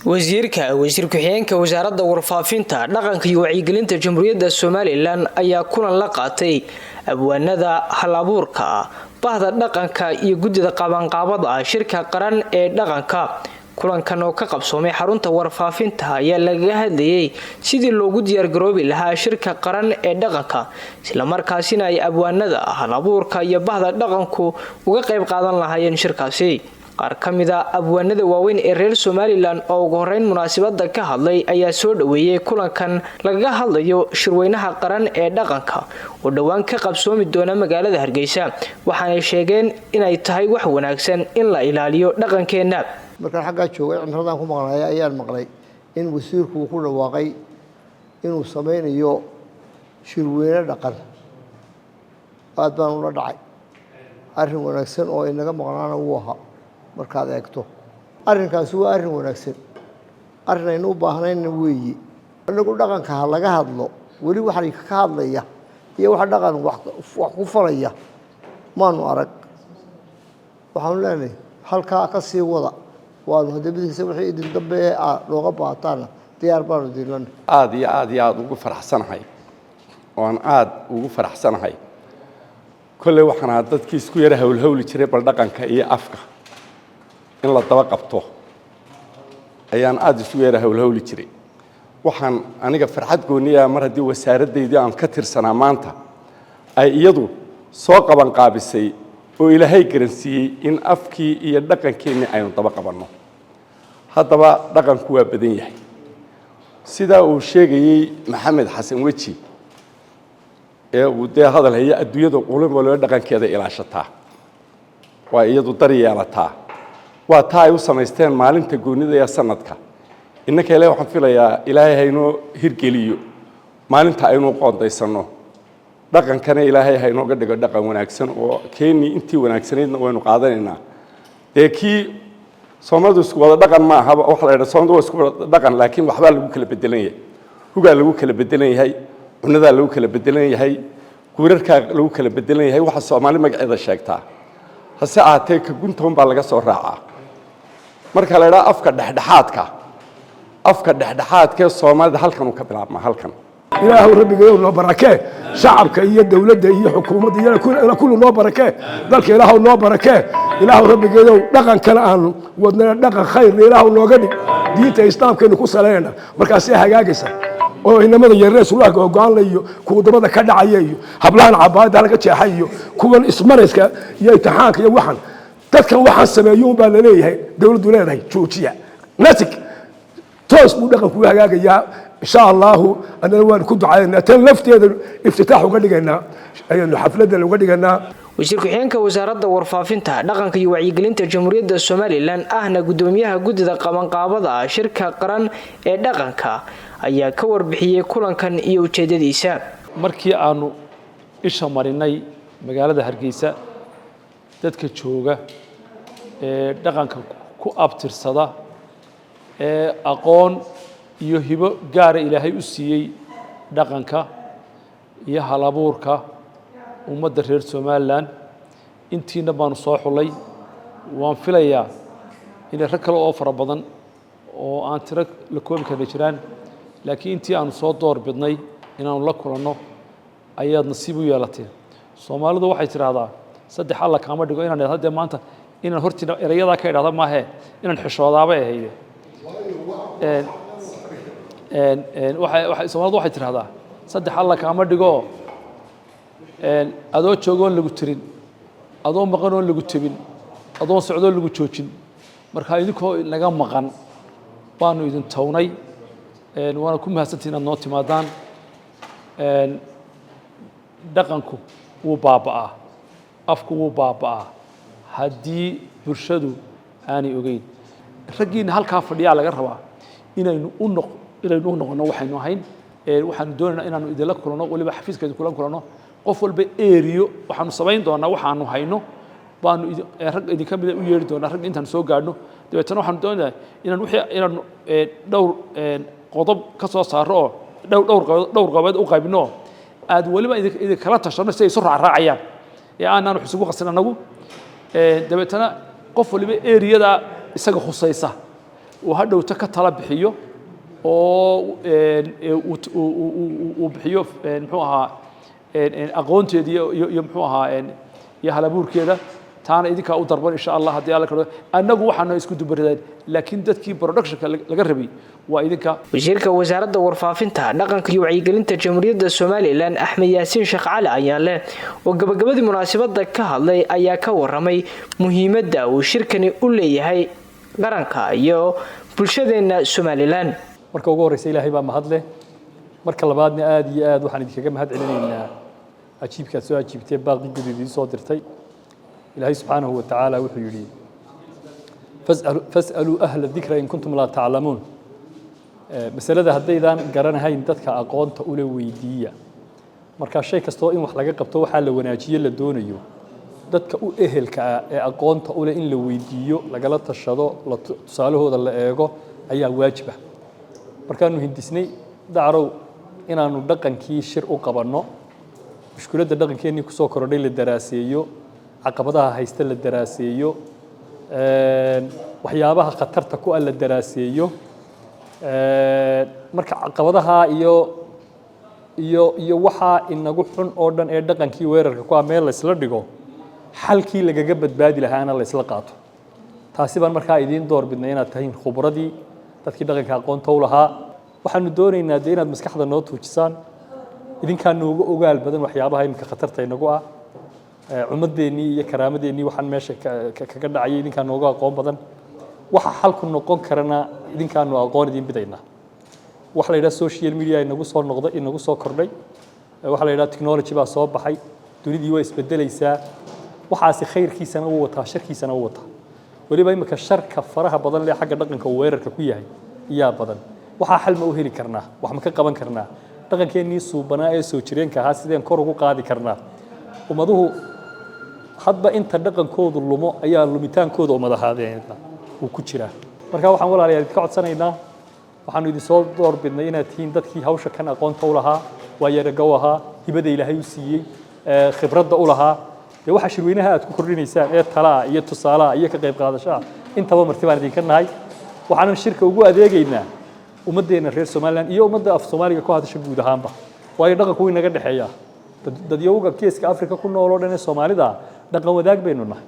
wasiir ku-xigeenka wasaaradda warfaafinta dhaqanka iyo wacyigelinta jamhuuriyadda Somaliland ayaa kulan la qaatay abwaanada hal-abuurka bahda dhaqanka iyo guddida qabanqaabada shirka qaran ee dhaqanka. kulankan oo ka qabsoomay xarunta warfaafinta ayaa laga hadlayay sidii loogu diyaar garoobi lahaa shirka qaran ee dhaqanka, isla markaasina ay abwaanada hal-abuurka iyo bahda dhaqanku uga qayb qaadan lahaayeen shirkaasi. qaar kamida abwaanada waaweyn ee reer Somaliland oo ugu horeyn munaasabada ka hadlay ayaa soo dhaweeyay kulankan laga hadlayo shirweynaha qaran ee dhaqanka oo dhawaan ka qabsoomi doona magaalada Hargeysa, waxaana sheegeen inay tahay wax wanaagsan in la ilaaliyo dhaqankeena. markaan xagga joogay cimradan ku maqnay ayaan maqlay in wasiirku ku dhawaaqay inuu sameeyo shirweyne dhaqan aad baan ula dhacay arrin wanaagsan oo inaga maqnaana uu ahaa markaad eegto arrinkaas waa arrin wanaagsan arrin aynu u baahnayn weeyi anagu dhaqanka laga hadlo wali waxa ka hadlaya iyo waxa dhaqan wax ku falaya maanu arag waxaan leenahay halka ka sii wada waanu hadabadiisa wixii idin dambe looga baataan diyaar baan u diilan aad ugu faraxsanahay oo aan aad ugu faraxsanahay kulli waxaan dadkii isku yara hawlhawli jiray bal dhaqanka iyo afka in la daba qabto ayaan aad isku yara hawlhawli jiray. waxaan aniga farxad gooniya mar hadii wasaaraddeedii aan ka tirsanaa maanta ay iyadu soo qaban qaabisay oo ilaahay garansiiyay in afkii iyo dhaqankeena aynu daba qabanno. haddaba dhaqanku waa badan yahay sida uu sheegayay Maxamed Xasan Weji ee uu hadal haya adduunyada qulub wala dhaqankeeda ilaashataa waa iyadu daryeelataa waa taa ay u sameysteen maalinta goonida ee sanadka. innaka ilaahay waxaan filayaa ilaahay hayno hirgeliyo maalinta aynu qoondaysano dhaqankana ilaahay hayno ga dhigo dhaqan wanaagsan oo keeni intii wanaagsaneedna waynu qaadanaynaa. kii Soomaalidu isku wada dhaqan ma aha wax la yiraahdo Soomaalidu isku wada dhaqan laakiin waxba lagu kala bedelan yahay. hugaa lagu kala bedelan yahay, cunada lagu kala bedelan yahay, guurarka lagu kala bedelan yahay, waxa Soomaali magaceeda sheegtaa hase aatee ka guntoon baa laga soo raacaa. marka la yiraahdo afka dhexdhexaadka Soomaalida halkan uu ka bilaabma halkan ilaahu rabbigeeyo noo barakee shacabka iyo dawladda iyo xukuumadda iyo kullu noo barakee dalka ilaahu noo barakee ilaahu rabbigeeyo dhaqan kale aan wadna dhaqan khayr ilaahu nooga dhig diinta islaamkeena ku saleeyna markaas ay hagaagaysa oo inamada yaree sulaaga go'aan leeyo kuwa dabada ka dhacaya iyo hablaan cabaada laga jeexay iyo kuwan ismarayska iyo imtixaanka iyo waxan dadkan waxaan sameeyo baa la leeyahay dawladdu leedahay joojiya nasik toos buu dhaqanku hagaagayaa إن شاء الله أنا وان كنت عايزنا تلفتي هذا افتتاح وقدينا أيام حفلة وقدينا. wasiir ku-xigeenka wasaaradda warfaafinta dhaqanka iyo wacyigelinta jamhuuriyadda Somaliland ahna gudoomiyaha guddida qabanqaabada shirka qaran ee dhaqanka ayaa ka warbixiyay kulankan iyo ujeedadiisa. markii aanu isha marinay magaalada Hargeysa dadka jooga ee dhaqanka ku abtirsada ee aqoon iyo hibo gaar ilaahay u siiyay dhaqanka iyo hal-abuurka ummadda reer Somaliland intiina baan soo xulay. waan filayaa in rag kale oo fara badan oo aan tiro la koobi karin jiraan, laakiin intii aan soo door bidnay inaan la kulanno ayaad nasiib u yeelatay. Soomaalidu waxay tiraahdaa saddex alla kaama dhigo inaan hadda maanta inaan hortina erayada ka idhaahdo maahe inaan xishoodaaba ahayd. Soomaalidu waxay tiraahdaa saddex alla kaama dhigo adoo joogoon lagu tirin, adoo maqanoon lagu tabin, adoo socdoon lagu joojin. marka idinkoo naga maqan baanu idin townay waana ku mahadsantihiin inaad noo timaadaan. dhaqanku wuu baaba'aa, afku wuu baaba'aa haddii bulshadu aanay ogeyn. raggiina halkaa fadhiyaa laga rabaa inaynu u noqono waxaynu ahayn. waxaanu doonaynaa inaanu idinla kulanno waliba xafiiskeedu kula kulanno qof walba eeriyo waxaanu samayn doonaa waxaanu hayno baanu rag idinka mid u yeeri doonaa rag intaan soo gaadhno. dabeetana waxaanu doonaynaa inaanu dhowr qodob ka soo saaro oo dhowr qodob u qaybino aad waliba idinkala tashano si ay isu raacayaan ee aanaanu xusuuq qasin anagu. dabeetana qof waliba eeriyada isaga khusaysa وهذا ka tala bixiyo oo uu bixiyo muxuu ahaa aqoonteedii iyo muxuu ahaa iyo halabuurkeeda taana idinka u darban insha Allah hadii alla karo anagu waxaanu isku dubaradeen laakiin dadkii production laga rabay waa idinka wasiirka wasaaradda warfaafinta dhaqanka iyo wacyigelinta jamhuuriyadda Soomaaliland Axmed Yaasiin Sheekh Cali ayaa leh oo gabagabadii munaasabadda ka hadlay ayaa ka waramay muhiimadda uu shirkani u leeyahay qaranka iyo bulshadeena Soomaaliland marka ugu horreysay Ilaahay baa mahad leh marka labaadna aad iyo aad waxaan idinkaga mahad celinaynaa ajiibka soo ajiibtay baaqi gudihiisa soo dirtay إلهي سبحانه وتعالى وحيري فاسألوا أهل الذكر إن كنتم لا تعلمون مسألة هذا قرنا هاي ندتك أقوان تقول ويدية مركز شيء كستوى إن وحلاقة قبتوا حال وناجية للدونيو ندتك أهل كأقوان تقول إن لويديو لقلت الشضاء لتسأله هذا اللي أيقو أي واجبة مركز مهندسني دعروا إن أنو دقن كي شرق قبرنا مشكلة دقن كي إني كسوكر ليل الدراسيو عقبتها هيستل الدراسيو وحيابها خطرت كوال الدراسيو مركع عقبتها iyo waxa inagu xun oo dhan ee dhaqankii weerarka ku meel la isla dhigo xalkii laga badbaadi lahaana la isla qaato taasi baan markaa idin door bidnay inaad tahay khubradii dadkii dhaqanka aqoonta u lahaa waxaanu doonaynaa inaad maskaxda noo tuujisaan idinkaan noogu ogaal badan waxyaabaha imka khatarta inagu ah ummadeeni iyo karaamadeenii waxaan meesha kaga dhacay idinkaan nooga aqoon badan waxa xalku noqon karana idinkaan aqoon idin bidayna waxa la yiraahdo social media inagu soo noqday inagu soo kordhay waxa la yiraahdo technology baa soo baxay dunidii way isbedelaysaa waxaasi khayrkiisana uu wataa sharkiisana uu wataa waliba imka sharka faraha badan leh xagga dhaqanka weerarka ku yahay iyaa badan waxa xal ma u heli karnaa wax ma ka qaban karnaa dhaqankeenii suubanaa ee soo jireenka ahaa sideen kor ugu qaadi karnaa ummaduhu hadba inta dhaqankoodu lumo ayaa lumitaankooda umadahaadeenka uu ku jira marka waxaan walaalayaal ka codsanaynaa waxaanu idin soo door bidnay inaad tihiin dadkii hawsha kan aqoonta u lahaa waayaragow ahaa hibada Ilaahay u siiyey khibradda u lahaa ee waxa shirweynaha aad ku kordhinaysaan ee talaa iyo tusaalaha iyo ka qayb qaadashada intaba martibaan idinka nahay waxaanu shirka ugu adeegaynaa ummadeena reer Soomaaliland iyo ummadda af Soomaaliga ku hadasha guud ahaanba waayo dhaqanku inaga dhaxeeya dad yowga Geeska Afrika ku nool oo dhan ee Soomaalida dhaqan wadaag baynu nahay